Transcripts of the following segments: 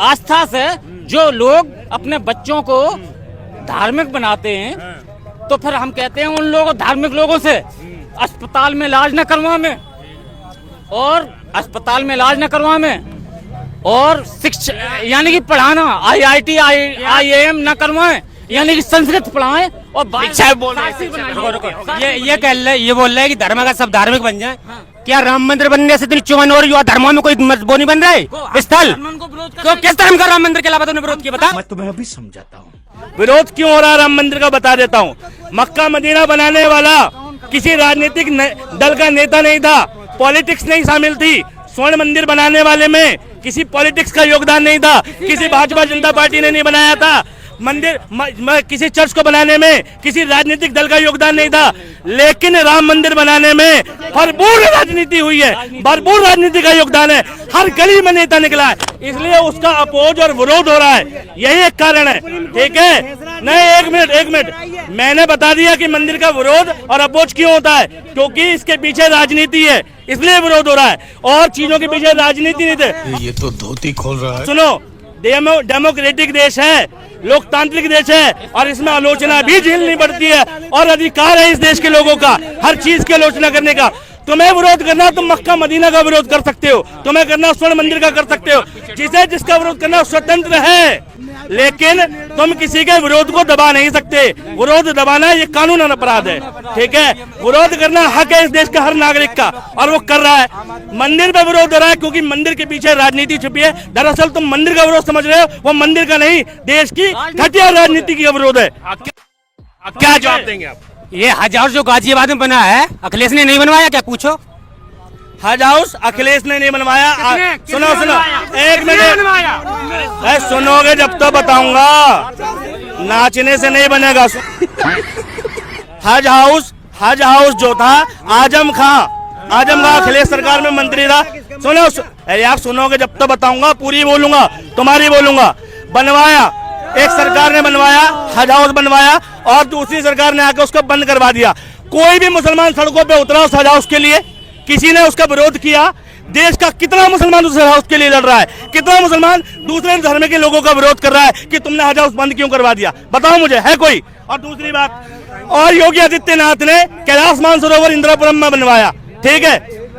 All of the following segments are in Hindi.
आस्था से जो लोग अपने बच्चों को धार्मिक बनाते हैं, तो फिर हम कहते हैं उन लोगों धार्मिक लोगों से अस्पताल में इलाज न करवाएं, और अस्पताल में इलाज न करवाएं, और शिक्षा यानी कि पढ़ाना IIT IIM न करवाएं, यानी कि संस्कृत पढ़ाएं और शिक्षा बोल रहे ये बोल रहे हैं कि धर्म का सब धार्मिक बन जाए। क्या राम मंदिर बनने से इतनी चुवन और युवा धर्मों में कोई वो नहीं बन रहा है स्थल? तो किस धर्म का राम मंदिर के अलावा तुमने विरोध किया बता? मैं तुम्हें अभी समझाता हूँ विरोध क्यों हो रहा है राम मंदिर का, बता देता हूँ। मक्का मदीना बनाने वाला किसी राजनीतिक दल का नेता नहीं था, पॉलिटिक्स नहीं शामिल थी। स्वर्ण मंदिर बनाने वाले में किसी पॉलिटिक्स का योगदान नहीं था, किसी भाजपा जनता पार्टी ने नहीं बनाया था। मंदिर किसी चर्च को बनाने में किसी राजनीतिक दल का योगदान नहीं था, लेकिन राम मंदिर बनाने में भरपूर राजनीति हुई है, भरपूर राजनीति का योगदान है। हर गली में नेता निकला है, इसलिए उसका अपोज और विरोध हो रहा है, यही एक कारण है। ठीक है, नहीं एक मिनट मैंने बता दिया कि मंदिर का विरोध और अपोज क्यों होता है, क्योंकि इसके पीछे राजनीति है, इसलिए विरोध हो रहा है, और चीजों के पीछे राजनीति नहीं थे। ये तो धोती खोल रहा है। सुनो, डेमोक्रेटिक देश है, लोकतांत्रिक देश है, और इसमें आलोचना भी झेलनी पड़ती है, और अधिकार है इस देश के लोगों का हर चीज की आलोचना करने का। तुम्हें विरोध करना, तुम मक्का मदीना का विरोध कर सकते हो, तुम्हें करना स्वर्ण मंदिर का कर सकते हो, जिसे जिसका विरोध करना स्वतंत्र है, लेकिन तुम किसी के विरोध को दबा नहीं सकते। विरोध दबाना ये कानून अपराध है। ठीक है, विरोध करना हक है इस देश का हर नागरिक का, और वो कर रहा है। मंदिर पे विरोध हो रहा है क्योंकि मंदिर के पीछे राजनीति छुपी है। दरअसल तुम मंदिर का विरोध समझ रहे हो, वो मंदिर का नहीं, देश की घटिया राजनीति का विरोध है। क्या जवाब देंगे आप? ये हज हाउस जो गाजियाबाद में बना है, अखिलेश ने नहीं बनवाया क्या? पूछो। हज हाउस अखिलेश ने नहीं बनवाया। सुनो एक मिनट, सुनोगे जब तो बताऊंगा, नाचने से नहीं बनेगा। हज हाउस जो था आजम खां अखिलेश सरकार में मंत्री था। सुनो यार, सुनोगे जब तो बताऊंगा, पूरी बोलूंगा, तुम्हारी बोलूंगा। बनवाया, एक सरकार ने बनवाया, हज हाउस बनवाया, और दूसरी सरकार ने आकर उसको बंद करवा दिया। कोई भी मुसलमान सड़कों पे उतरा उस हज हाउस के लिए, किसी ने उसका विरोध किया? देश का कितना मुसलमान उस हज हाउस के लिए लड़ रहा है, कितना मुसलमान दूसरे धर्म के लोगों का विरोध कर रहा है कि तुमने हज हाउस बंद क्यों करवा दिया? बताओ मुझे, है कोई? और दूसरी बात, और योगी आदित्यनाथ ने कैलाश मानसरोवर इंदिरापुरम में बनवाया। ठीक है,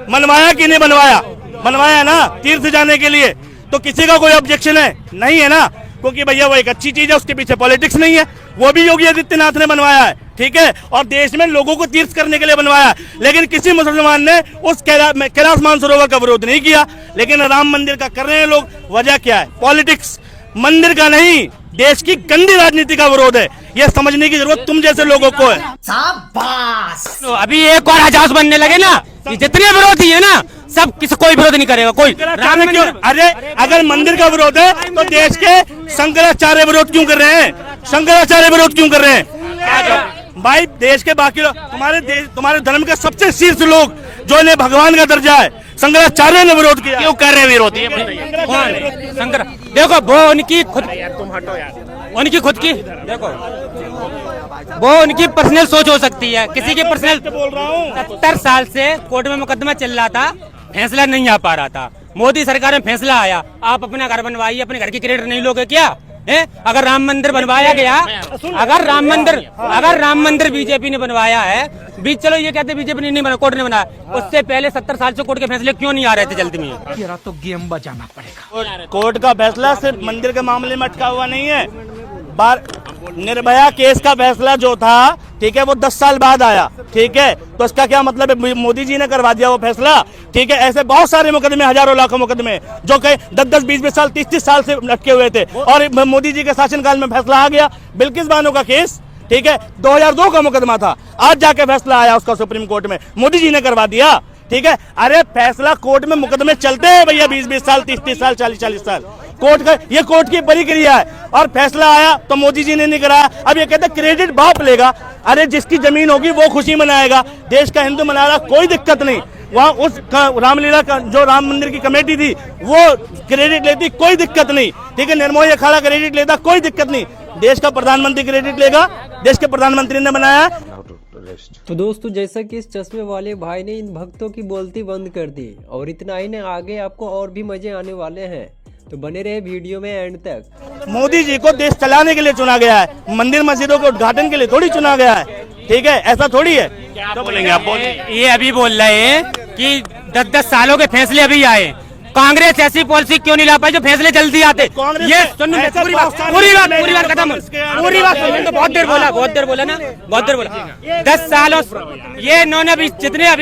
बनवाया कि नहीं बनवाया? बनवाया ना, तीर्थ जाने के लिए। तो किसी का कोई ऑब्जेक्शन है? नहीं है ना, क्योंकि भैया वो एक अच्छी चीज है, उसके पीछे पॉलिटिक्स नहीं है। वो भी योगी आदित्यनाथ ने बनवाया है, ठीक है, और देश में लोगों को तीर्थ करने के लिए बनवाया। लेकिन किसी मुसलमान ने उस कैलाश मानसरोवर का विरोध नहीं किया, लेकिन राम मंदिर का कर रहे हैं लोग। वजह क्या है? पॉलिटिक्स। मंदिर का नहीं, देश की गंदी राजनीति का विरोध है। यह समझने की जरूरत तुम जैसे लोगों को है। तो अभी एक और हज हाउस बनने लगे ना, जितने विरोधी है ना, सब कोई विरोध नहीं करेगा कोई। राम क्यों? अरे अगर मंदिर का विरोध है तो देश के शंकराचार्य विरोध क्यों कर रहे हैं? शंकराचार्य विरोध क्यों कर रहे हैं? भाई देश के बाकी लोग, तुम्हारे धर्म के सबसे शीर्ष लोग जो इन्हें भगवान का दर्जा है, शंकराचार्य ने विरोध किया। क्यों कर रहे हैं विरोध? शंकर देखो, वो उनकी खुद, उनकी खुद की, देखो वो उनकी पर्सनल सोच हो सकती है, किसी की पर्सनल। बोल रहा हूँ 70 साल से कोर्ट में मुकदमा चल रहा था, फैसला नहीं आ पा रहा था। मोदी सरकार में फैसला आया, आप अपना घर बनवाइए, अपने घर की क्रेडिट नहीं लोगे क्या? अगर राम मंदिर बनवाया गया, अगर राम मंदिर बीजेपी ने बनवाया है, चलो ये कहते बीजेपी ने नहीं बना, कोर्ट ने बनाया, उससे पहले 70 साल से कोर्ट के फैसले क्यों नहीं आ रहे थे जल्दी में? तो गेम बजाना पड़ेगा। कोर्ट का फैसला सिर्फ मंदिर के मामले में अटका हुआ नहीं है। निर्भया केस का फैसला जो था, ठीक है, वो 10 साल बाद आया। ठीक है, तो इसका क्या मतलब है? मोदी जी ने करवा दिया वो फैसला। ठीक है, ऐसे बहुत सारे मुकदमे, हजारों लाखों मुकदमे जो कई 10-10, 20-20 साल, 30-30 साल से अटके हुए थे, और मोदी जी के शासनकाल में फैसला आ गया। बिल्किस बानो का केस, ठीक है, 2002 का मुकदमा था, आज जाके फैसला आया उसका सुप्रीम कोर्ट में, मोदी जी ने करवा दिया। ठीक है, अरे फैसला कोर्ट में मुकदमे चलते हैं भैया, 20-20 साल, 30-30 साल, 40-40 साल। कोर्ट का ये कोर्ट की प्रक्रिया है, और फैसला आया तो मोदी जी ने नहीं कराया। अब ये कहते क्रेडिट बाप लेगा। अरे जिसकी जमीन होगी वो खुशी मनाएगा, देश का हिंदू मना रहा, कोई दिक्कत नहीं। वहाँ उस रामलीला का जो राम मंदिर की कमेटी थी वो क्रेडिट लेती, कोई दिक्कत नहीं। ठीक है, निर्मोही अखाड़ा क्रेडिट लेता, कोई दिक्कत नहीं। देश का प्रधानमंत्री क्रेडिट लेगा, देश के प्रधानमंत्री ने बनाया। तो दोस्तों, जैसा कि इस चश्मे वाले भाई ने इन भक्तों की बोलती बंद कर दी, और इतना ही नहीं, आगे आपको और भी मजे आने वाले हैं। तो बने रहे वीडियो में एंड तक। मोदी जी को देश चलाने के लिए चुना गया है, मंदिर मस्जिदों के उद्घाटन के लिए थोड़ी चुना गया है। ठीक है, ऐसा थोड़ी है। क्या बोलेंगे आप? ये अभी बोल रहे हैं कि 10-10 सालों के फैसले अभी आए। कांग्रेस ऐसी पॉलिसी क्यों नहीं ला पाई जो फैसले जल्दी आते? ये सुन, पूरी बात खत्म, पूरी बात सुन। तो बहुत देर बोला ना, बहुत देर बोला। 10 सालों ये इन्होंने अभी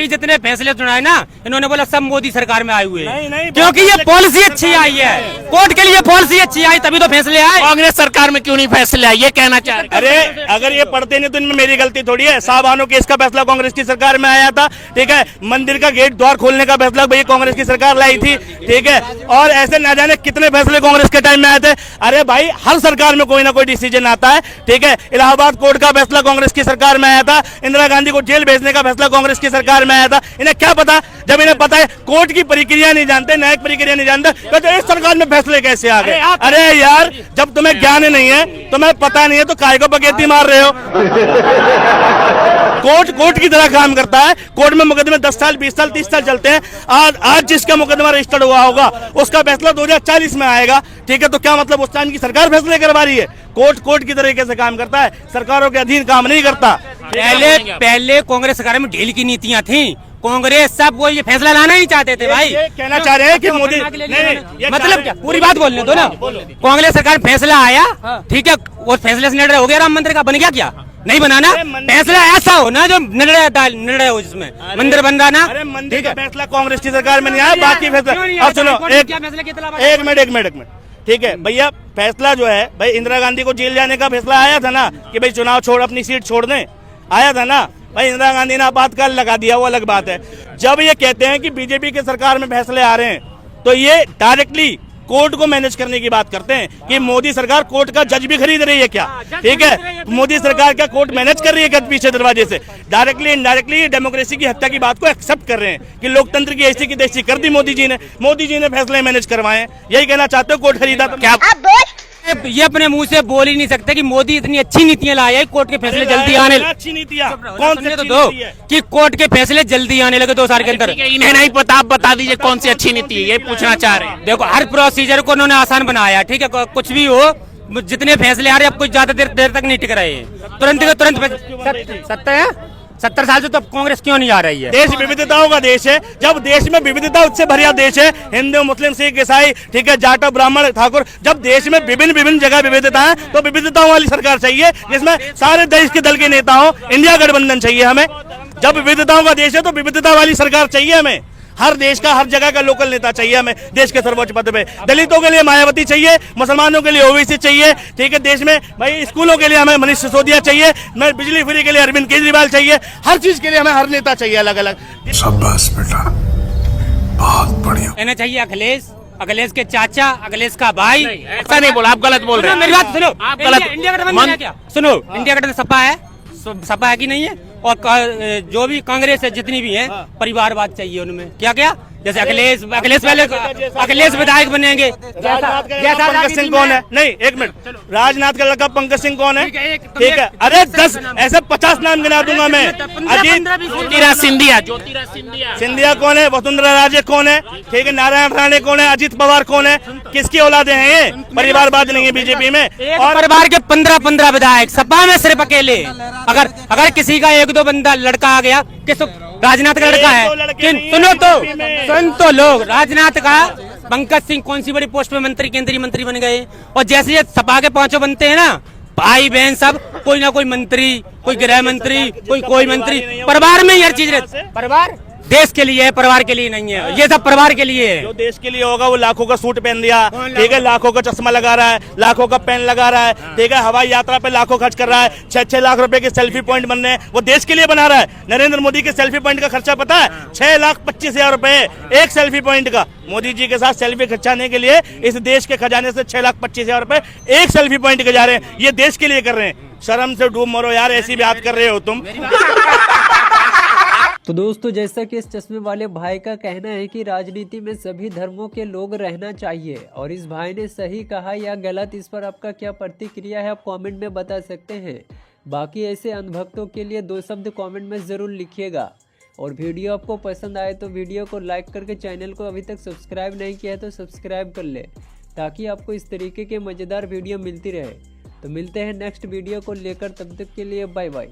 जितने फैसले सुनाए ना, इन्होंने बोला सब मोदी सरकार में आए हुए हैं, क्योंकि ये पॉलिसी अच्छी आई है। कोर्ट के लिए पॉलिसी अच्छी आई तभी तो फैसले आए। कांग्रेस सरकार में क्यों नहीं फैसले आए, ये कहना चाह रहे। अरे अगर ये पढ़ते नहीं तो इनमें मेरी गलती थोड़ी है। साहबानो केस का फैसला कांग्रेस की सरकार में आया था। ठीक है, मंदिर का गेट द्वार खोलने का फैसला भाई कांग्रेस की सरकार लाई थी। ठीक है, और ऐसे न जाने कितने फैसले कांग्रेस के टाइम में आए थे। अरे भाई हर सरकार में कोई ना कोई डिसीजन आता है। ठीक है, इलाहाबाद कोर्ट का फैसला कांग्रेस की सरकार में आया था। इंदिरा गांधी को जेल भेजने का फैसला कांग्रेस की सरकार में आया था। इन्हें क्या पता? जब इन्हें पता है कोर्ट की प्रक्रिया नहीं जानते, न्यायिक प्रक्रिया नहीं जानते, तो इस सरकार में फैसले कैसे आ गए? अरे यार, जब तुम्हें ज्ञान नहीं है, तुम्हें पता नहीं है, तो काहे को बगैती मार रहे हो? कोर्ट की तरह काम करता है। कोर्ट में मुकदमे 10 साल, 20 साल, 30 साल चलते हैं। आज जिसका मुकदमा रजिस्टर्ड हुआ होगा उसका फैसला 2040 में आएगा। ठीक है, तो क्या मतलब उस टाइम की सरकार फैसले करवा रही है? कोर्ट की तरीके से काम करता है, सरकारों के अधीन काम नहीं करता। पहले कांग्रेस सरकार में ढील की नीतियां थी। कांग्रेस सब वो ये फैसला लाना ही चाहते थे भाई। ये कहना चाह रहे हैं कि मोदी नहीं, मतलब क्या? पूरी बात बोलने दो ना। कांग्रेस सरकार फैसला आया, ठीक है, वो फैसले से निर्णय हो गया। राम मंदिर का बन गया क्या? नहीं बनाना। फैसला ऐसा हो ना जो निर्णय हो, जिसमें मंदिर बन रहा ना। अरे मंदिर का फैसला कांग्रेस की सरकार में नहीं आया, बाकी फैसला। अब सुनो, एक मिनट। ठीक है भैया, फैसला जो है भाई, इंदिरा गांधी को जेल जाने का फैसला आया था ना कि भाई चुनाव छोड़ अपनी सीट छोड़ दें, आया था ना भाई। इंदिरा गांधी ने आपातकाल लगा दिया, वो अलग बात है। जब ये कहते हैं कि बीजेपी के सरकार में फैसले आ रहे हैं, तो ये डायरेक्टली कोर्ट को मैनेज करने की बात करते हैं कि मोदी सरकार कोर्ट का जज भी खरीद रही है क्या? ठीक है, मोदी सरकार क्या कोर्ट मैनेज कर रही है क्या पीछे दरवाजे से? डायरेक्टली इनडायरेक्टली डेमोक्रेसी की हत्या की बात को एक्सेप्ट कर रहे हैं कि लोकतंत्र की ऐसी की तैसी कर दी मोदी जी ने फैसले मैनेज करवाए। यही कहना चाहते हो? कोर्ट खरीदा तो क्या? ये अपने मुंह से बोल ही नहीं सकते कि मोदी इतनी अच्छी नीतियां लाए है, कोर्ट के फैसले जल्दी आने। अच्छी नीतियां कौन से तो दो कि कोर्ट के फैसले जल्दी आने लगे 2 साल के अंदर। इन्हें नहीं पता, आप बता दीजिए कौन सी अच्छी नीति है, ये पूछना चाह रहे हैं। देखो, हर प्रोसीजर को उन्होंने आसान बनाया। ठीक है, कुछ भी हो, जितने फैसले आ रहे हैं अब कुछ ज्यादा देर तक नहीं टिक रहे हैं। तुरंत 70 साल से तो कांग्रेस क्यों नहीं आ रही है? देश विविधताओं का देश है। जब देश में विविधता उससे भरिया देश है, हिंदू, मुस्लिम, सिख, ईसाई, ठीक है, जाट, ब्राह्मण, ठाकुर, जब देश में विभिन्न जगह विविधता है, तो विविधताओं वाली सरकार चाहिए जिसमें सारे देश के दल के नेता हो। इंडिया गठबंधन चाहिए हमें। जब विविधताओं का देश है तो विविधता वाली सरकार चाहिए हमें। हर देश का, हर जगह का लोकल नेता चाहिए हमें देश के सर्वोच्च पद पे। दलितों के लिए मायावती चाहिए, मुसलमानों के लिए ओवैसी चाहिए। ठीक है, देश में भाई स्कूलों के लिए हमें मनीष सिसोदिया चाहिए, बिजली फ्री के लिए अरविंद केजरीवाल चाहिए। हर चीज के लिए हमें हर नेता चाहिए अलग अलग। शाबाश बेटा, बहुत बढ़िया। कहना चाहिए अखिलेश के चाचा, अखिलेश का भाई। ऐसा नहीं बोला, आप गलत बोल रहे हैं। मेरी बात सुनो, आप गलत। इंडिया गठबंधन है क्या? सुनो, इंडिया गठबंधन सपा है कि नहीं है? और जो भी कांग्रेस है जितनी भी है, परिवारवाद चाहिए उनमें। क्या क्या? जैसे अखिलेश पहले अखिलेश विधायक बनेंगे। पंकज सिंह कौन है? नहीं, एक मिनट, राजनाथ का लड़का पंकज सिंह कौन है? ठीक है, अरे 10 ऐसे 50 नाम गिना दूंगा मैं। अजीत सिंधिया कौन है? वसुंधरा राजे कौन है? ठीक है, नारायण राणे कौन है? अजीत पवार कौन है? किसकी औलादे हैं ये? परिवारवाद नहीं है बीजेपी में। और परिवार के 15 विधायक सपा में सिर्फ अकेले। अगर किसी का 1-2 बंदा लड़का आ गया, किस राजनाथ का लड़का है? सुन तो लोग, राजनाथ का पंकज सिंह कौन सी बड़ी पोस्ट पे मंत्री, केंद्रीय मंत्री बन गए। और जैसे ये सपा के 5 बनते हैं ना, भाई बहन सब कोई ना कोई मंत्री, कोई गृह मंत्री, कोई मंत्री। परिवार में ही हर चीज रहती है। परिवार देश के लिए है, परिवार के लिए नहीं है। ये सब परिवार के लिए है। जो देश के लिए होगा वो लाखों का सूट पहन दिया, ठीक है, लाखों का चश्मा लगा रहा है, लाखों का पेन लगा रहा है, ठीक है, हवाई यात्रा पे लाखों खर्च कर रहा है, 6 लाख रुपए के सेल्फी पॉइंट बनने हैं, वो देश के लिए बना रहा है। नरेंद्र मोदी के सेल्फी पॉइंट का खर्चा पता है? 6,25,000 रुपए एक सेल्फी पॉइंट का। मोदी जी के साथ सेल्फी खिंचाने के लिए इस देश के खजाने से 6,25,000 रुपए एक सेल्फी पॉइंट के जा रहे हैं। ये देश के लिए कर रहे हैं। शर्म से डूब मरो यार, ऐसी बात कर रहे हो तुम। तो दोस्तों, जैसा कि इस चश्मे वाले भाई का कहना है कि राजनीति में सभी धर्मों के लोग रहना चाहिए, और इस भाई ने सही कहा या गलत, इस पर आपका क्या प्रतिक्रिया है आप कमेंट में बता सकते हैं। बाकी ऐसे अंधभक्तों के लिए 2 शब्द कमेंट में ज़रूर लिखिएगा। और वीडियो आपको पसंद आए तो वीडियो को लाइक करके चैनल को अभी तक सब्सक्राइब नहीं किया है तो सब्सक्राइब कर ले, ताकि आपको इस तरीके के मज़ेदार वीडियो मिलती रहे। तो मिलते हैं नेक्स्ट वीडियो को लेकर, तब तक के लिए बाय बाय।